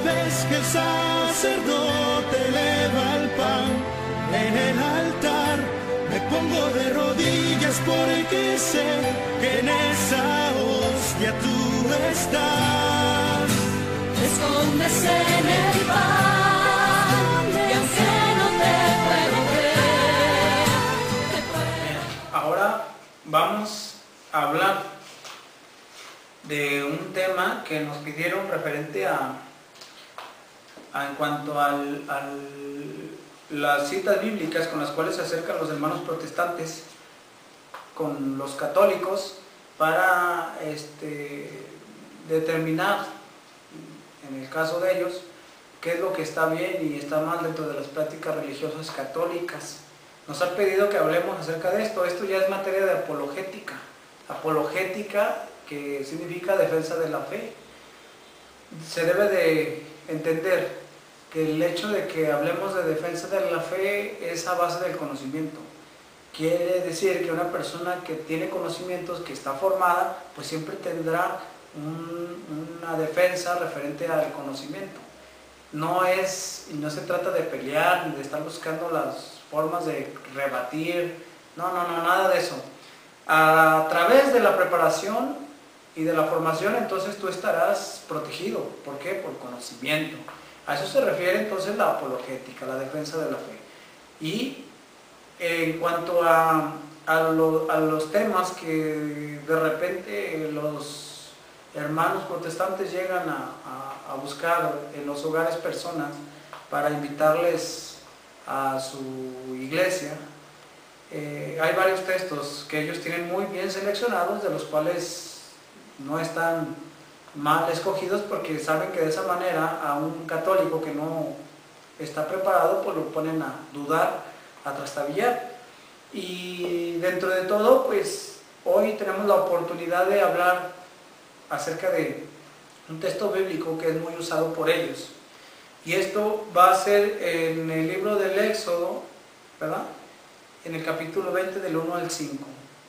vez que el sacerdote eleva el pan en el altar, me pongo de rodillas porque sé que en esa hostia tú estás. Te escondes en el pan y aunque no te puedo ver, Ahora vamos a hablar de un tema que nos pidieron referente en cuanto a las citas bíblicas con las cuales se acercan los hermanos protestantes con los católicos para determinar, en el caso de ellos, qué es lo que está bien y está mal dentro de las prácticas religiosas católicas. Nos han pedido que hablemos acerca de esto. Esto ya es materia de apologética. Apologética, que significa defensa de la fe. Se debe de entender que el hecho de que hablemos de defensa de la fe es a base del conocimiento. Quiere decir que una persona que tiene conocimientos, que está formada, pues siempre tendrá una defensa referente al conocimiento. No se trata de pelear ni de estar buscando las formas de rebatir, no, nada de eso. A través de la preparación y de la formación, entonces tú estarás protegido. ¿Por qué? Por conocimiento. A eso se refiere entonces la apologética, la defensa de la fe. Y en cuanto a los temas que de repente los hermanos protestantes llegan a buscar en los hogares personas para invitarles a su iglesia, hay varios textos que ellos tienen muy bien seleccionados, de los cuales no están mal escogidos, porque saben que de esa manera a un católico que no está preparado, pues lo ponen a dudar, a trastabillar. Y dentro de todo, pues hoy tenemos la oportunidad de hablar acerca de un texto bíblico que es muy usado por ellos. Y esto va a ser en el libro del Éxodo, ¿verdad? En el capítulo 20 del 1 al 5,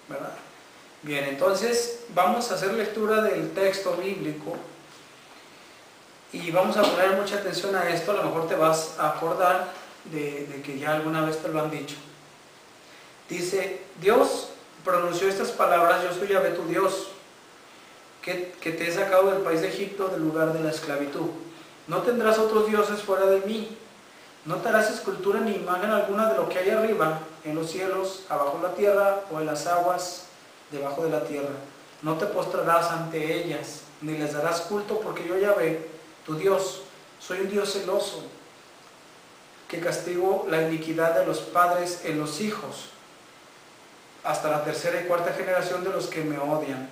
¿verdad? Bien, entonces vamos a hacer lectura del texto bíblico y vamos a poner mucha atención a esto. A lo mejor te vas a acordar de que ya alguna vez te lo han dicho. Dice: Dios pronunció estas palabras: yo soy Yahvé tu Dios, que te he sacado del país de Egipto, del lugar de la esclavitud. No tendrás otros dioses fuera de mí. No te harás escultura ni imagen alguna de lo que hay arriba, en los cielos, abajo en la tierra, o en las aguas debajo de la tierra. No te postrarás ante ellas, ni les darás culto, porque yo, Yahvé, tu Dios, soy un Dios celoso, que castigo la iniquidad de los padres en los hijos, hasta la tercera y cuarta generación de los que me odian.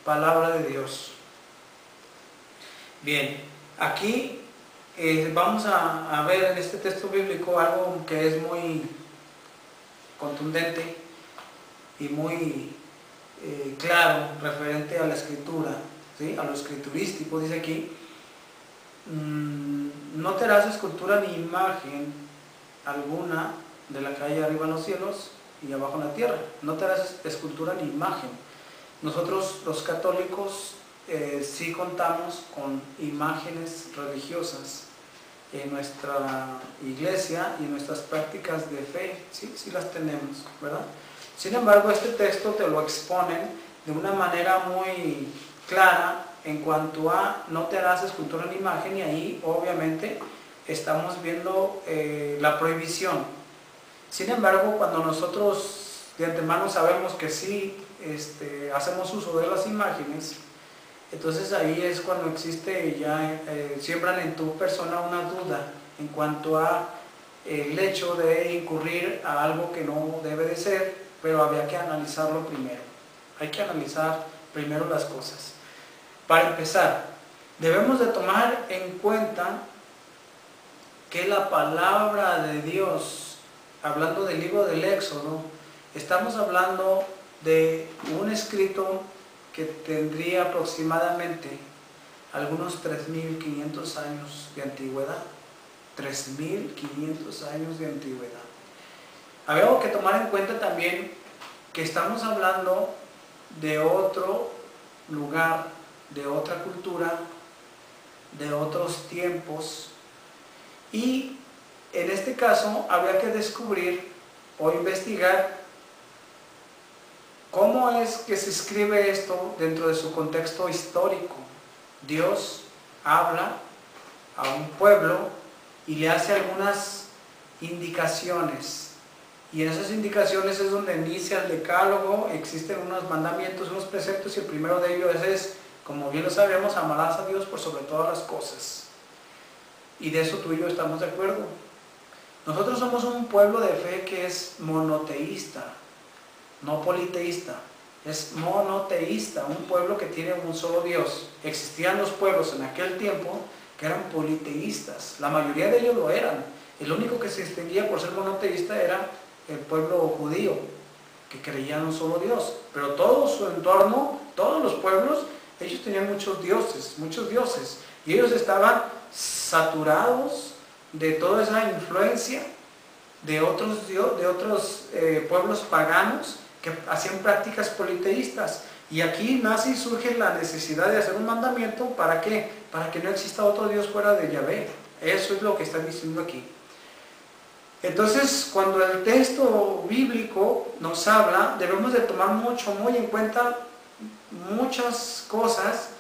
Palabra de Dios. Bien, aquí vamos a ver en este texto bíblico algo que es muy contundente y muy claro referente a la escritura, ¿sí? A lo escriturístico. Dice aquí: no te harás escultura ni imagen alguna de la que hay arriba en los cielos y abajo en la tierra. No te harás escultura ni imagen. Nosotros los católicos sí contamos con imágenes religiosas en nuestra iglesia y en nuestras prácticas de fe, sí las tenemos, ¿verdad? Sin embargo, este texto te lo exponen de una manera muy clara en cuanto a no te harás escultura ni imagen, y ahí obviamente estamos viendo la prohibición. Sin embargo, cuando nosotros de antemano sabemos que sí hacemos uso de las imágenes, entonces ahí es cuando existe ya, siembran en tu persona una duda en cuanto a el hecho de incurrir a algo que no debe de ser, pero había que analizarlo primero. Hay que analizar primero las cosas. Para empezar, debemos de tomar en cuenta que la palabra de Dios, hablando del libro del Éxodo, estamos hablando de un escrito que tendría aproximadamente algunos 3.500 años de antigüedad. 3.500 años de antigüedad. Había que tomar en cuenta también que estamos hablando de otro lugar, de otra cultura, de otros tiempos, y en este caso habría que descubrir o investigar cómo es que se escribe esto dentro de su contexto histórico. Dios habla a un pueblo y le hace algunas indicaciones, y en esas indicaciones es donde inicia el decálogo. Existen unos mandamientos, unos preceptos, y el primero de ellos es, como bien lo sabemos, amarás a Dios por sobre todas las cosas, y de eso tú y yo estamos de acuerdo. Nosotros somos un pueblo de fe que es monoteísta, no politeísta, es monoteísta, un pueblo que tiene un solo Dios. Existían los pueblos en aquel tiempo que eran politeístas, la mayoría de ellos lo eran. El único que se distinguía por ser monoteísta era el pueblo judío, que creía en un solo Dios, pero todo su entorno, todos los pueblos, ellos tenían muchos dioses, y ellos estaban saturados de toda esa influencia de otros pueblos paganos que hacían prácticas politeístas. Y aquí nace y surge la necesidad de hacer un mandamiento. ¿Para qué? Para que no exista otro Dios fuera de Yahvé. Eso es lo que están diciendo aquí. Entonces, cuando el texto bíblico nos habla, debemos de tomar muy en cuenta muchas cosas,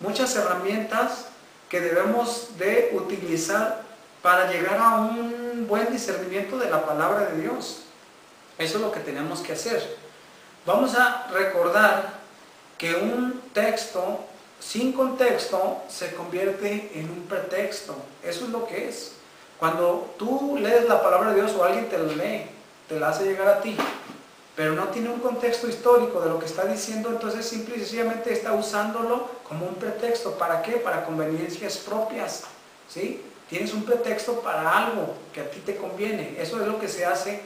muchas herramientas que debemos de utilizar para llegar a un buen discernimiento de la palabra de Dios. Eso es lo que tenemos que hacer. Vamos a recordar que un texto sin contexto se convierte en un pretexto. Eso es lo que es. Cuando tú lees la palabra de Dios o alguien te la lee, te la hace llegar a ti, pero no tiene un contexto histórico de lo que está diciendo, entonces simple y sencillamente está usándolo como un pretexto. ¿Para qué? Para conveniencias propias, ¿sí? Tienes un pretexto para algo que a ti te conviene. Eso es lo que se hace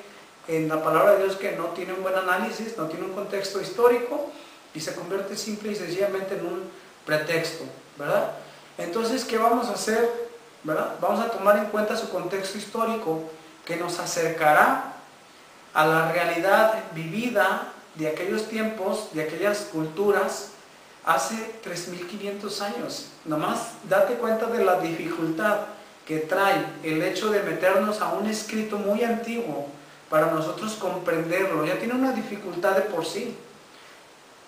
en la palabra de Dios, que no tiene un buen análisis, no tiene un contexto histórico, y se convierte simple y sencillamente en un pretexto, ¿verdad? Entonces, ¿qué vamos a hacer? ¿Verdad? Vamos a tomar en cuenta su contexto histórico, que nos acercará a la realidad vivida de aquellos tiempos, de aquellas culturas, hace 3.500 años. Nomás date cuenta de la dificultad que trae el hecho de meternos a un escrito muy antiguo para nosotros comprenderlo. Ya tiene una dificultad de por sí.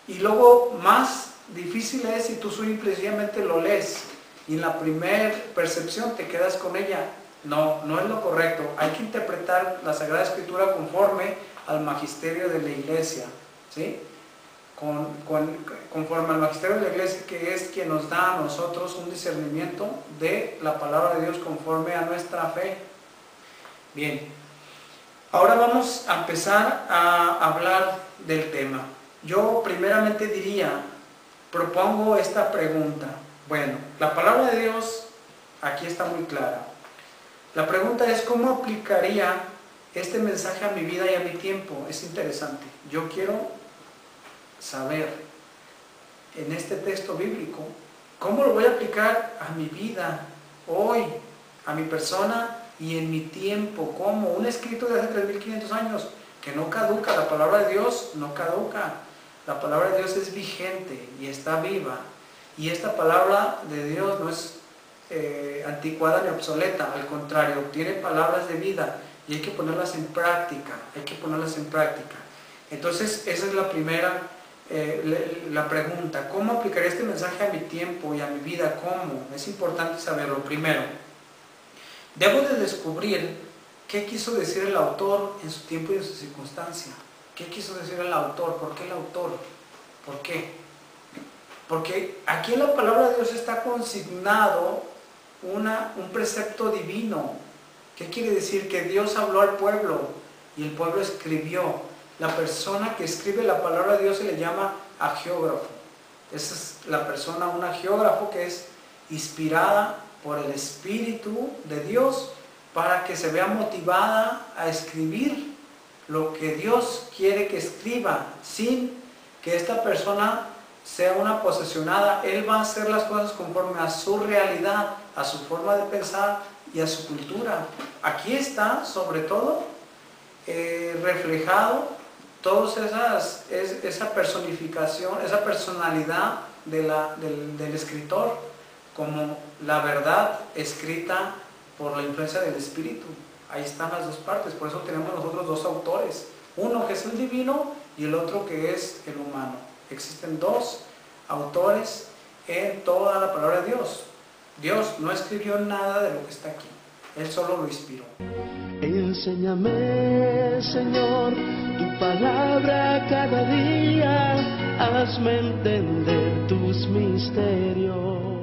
Y luego más difícil es si tú simplemente lo lees y en la primera percepción te quedas con ella. No, no es lo correcto. Hay que interpretar la Sagrada Escritura conforme al magisterio de la Iglesia, ¿sí? Conforme al magisterio de la Iglesia, que es quien nos da a nosotros un discernimiento de la palabra de Dios conforme a nuestra fe. Bien, ahora vamos a empezar a hablar del tema. Yo primeramente propongo esta pregunta. Bueno, la palabra de Dios aquí está muy clara. La pregunta es, ¿cómo aplicaría este mensaje a mi vida y a mi tiempo? Es interesante. Yo quiero saber en este texto bíblico, ¿cómo lo voy a aplicar a mi vida hoy, a mi persona y en mi tiempo? ¿Cómo? Un escrito de hace 3.500 años que no caduca. La palabra de Dios no caduca. La palabra de Dios es vigente y está viva. Y esta palabra de Dios no es anticuada ni obsoleta, al contrario, tiene palabras de vida y hay que ponerlas en práctica, Entonces, esa es la primera la pregunta. ¿Cómo aplicaré este mensaje a mi tiempo y a mi vida? ¿Cómo? Es importante saberlo. Primero, debo de descubrir qué quiso decir el autor en su tiempo y en su circunstancia. ¿Qué quiso decir el autor? ¿Por qué el autor? ¿Por qué? Porque aquí en la palabra de Dios está consignado un precepto divino. ¿Qué quiere decir? Que Dios habló al pueblo y el pueblo escribió. La persona que escribe la palabra de Dios se le llama agiógrafo. Esa es la persona, un agiógrafo, que es inspirada por el Espíritu de Dios para que se vea motivada a escribir lo que Dios quiere que escriba, sin que esta persona sea una posesionada. Él va a hacer las cosas conforme a su realidad, a su forma de pensar y a su cultura. Aquí está, sobre todo, reflejado toda esa personificación, esa personalidad del escritor. como la verdad escrita por la influencia del Espíritu. Ahí están las dos partes, por eso tenemos nosotros dos autores, uno que es el divino y el otro que es el humano. Existen dos autores en toda la palabra de Dios. Dios no escribió nada de lo que está aquí, Él solo lo inspiró. Enséñame, Señor, tu palabra cada día, hazme entender tus misterios.